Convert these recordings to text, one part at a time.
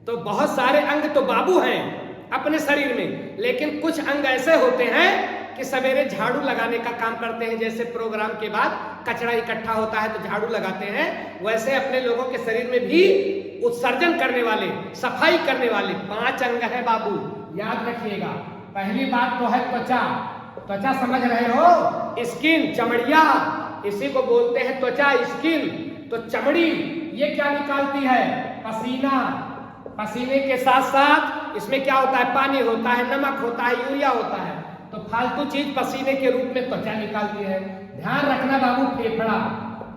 तो बहुत सारे अंग तो बाबू हैं अपने शरीर में, लेकिन कुछ अंग ऐसे होते हैं कि सवेरे झाड़ू लगाने का काम करते हैं। जैसे प्रोग्राम के बाद कचरा इकट्ठा होता है तो झाड़ू लगाते हैं, वैसे अपने लोगों के शरीर में भी उत्सर्जन करने वाले, सफाई करने वाले 5 अंग है बाबू, याद रखिएगा। पहली बात तो है त्वचा। त्वचा समझ रहे हो, स्किन, चमड़िया, इसी को बोलते हैं त्वचा, स्किन। तो चमड़ी ये क्या निकालती है? पसीना। पसीने के साथ साथ इसमें क्या होता है? पानी होता है, नमक होता है, यूरिया होता है। तो फालतू चीज पसीने के रूप में त्वचा निकालती है। ध्यान रखना बाबू, फेफड़ा।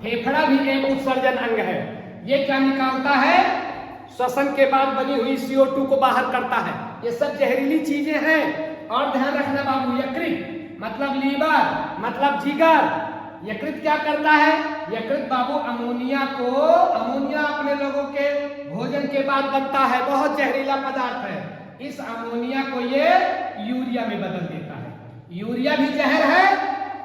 फेफड़ा भी एक उत्सर्जन अंग है। ये क्या निकालता है? श्वसन के बाद बनी हुई CO2 को बाहर करता है। ये सब जहरीली चीजें हैं। और ध्यान रखना बाबू, यकृत मतलब लीवर, मतलब जिगर। यकृत क्या करता है? यकृत बाबू अमोनिया को, अमोनिया अपने लोगों के भोजन के बाद बनता है, बहुत जहरीला पदार्थ है। इस अमोनिया को ये यूरिया में बदल देता है। यूरिया भी जहर है,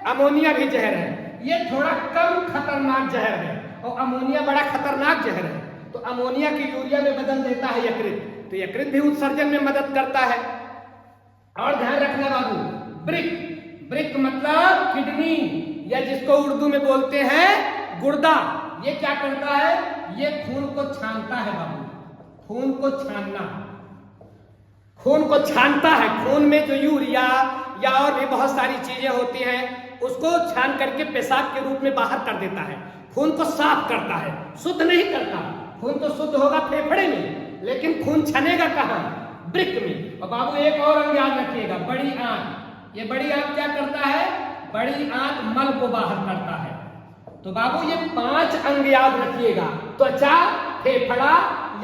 अमोनिया भी जहर है। ये थोड़ा कम खतरनाक जहर है और अमोनिया बड़ा खतरनाक जहर है। तो अमोनिया की यूरिया में बदल देता है यकृत। तो यकृत भी उत्सर्जन में मदद करता है। और ध्यान रखना बाबू, वृक्क। वृक्क मतलब किडनी, या जिसको उर्दू में बोलते हैं गुर्दा। ये क्या करता है? ये खून को छानता है बाबू, खून को छानना, खून को छानता है। खून में जो यूरिया या और भी बहुत सारी चीजें होती हैं उसको छान करके पेशाब के रूप में बाहर कर देता है। खून को साफ करता है, शुद्ध नहीं करता। खून तो शुद्ध होगा फेफड़े में, लेकिन खून छनेगा कहाँ? वृक्क में। और बाबू एक और अंग याद रखिएगा, बड़ी आंत। ये बड़ी आंत क्या करता है? बड़ी आंत मल को बाहर करता है। तो बाबू ये 5 अंग याद रखिएगा, त्वचा, फेफड़ा,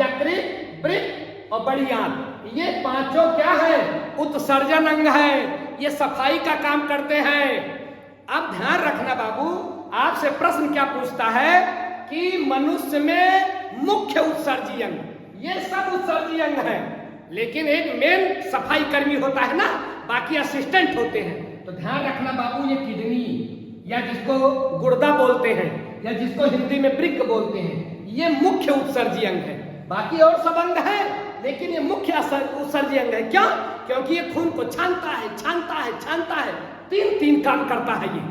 यकृत, वृक्क और बड़ी आंत। ये पांचों क्या है? उत्सर्जन अंग है। ये सफाई का काम करते हैं। अब ध्यान रखना बाबू, आपसे प्रश्न क्या पूछता है कि मनुष्य में मुख्य उत्सर्जी अंग, ये सब उत्सर्जी अंग है, लेकिन एक मेन सफाई कर्मी होता है ना, बाकी असिस्टेंट होते हैं। तो ध्यान रखना बाबू, ये किडनी या जिसको गुर्दा बोलते हैं या जिसको हिंदी में वृक्क बोलते हैं, ये मुख्य उत्सर्जी अंग है। बाकी और सब अंग है, लेकिन ये मुख्य उत्सर्जी अंग है। क्यों? क्योंकि ये खून को छानता है, छानता है, छानता है। 3 काम करता है ये,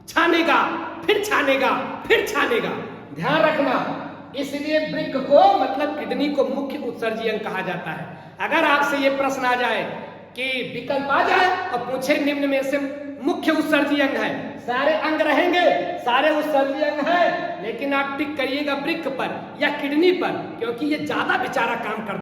छानेगा, फिर छानेगा, फिर छानेगा। ध्यान रखना, इसलिए वृक्क को मतलब किडनी को मुख्य उत्सर्जी अंग कहा जाता है। अगर आपसे ये प्रश्न आ जाए कि विकल्प आ जाए और पूछे निम्न में से मुख्य उत्सर्जी अंग है, सारे अंग रहेंगे, सारे उत्सर्जी अंग है, लेकिन आप टिक करिएगा वृक्क पर या किडनी पर, क्योंकि ये ज्यादा बेचारा काम करता है।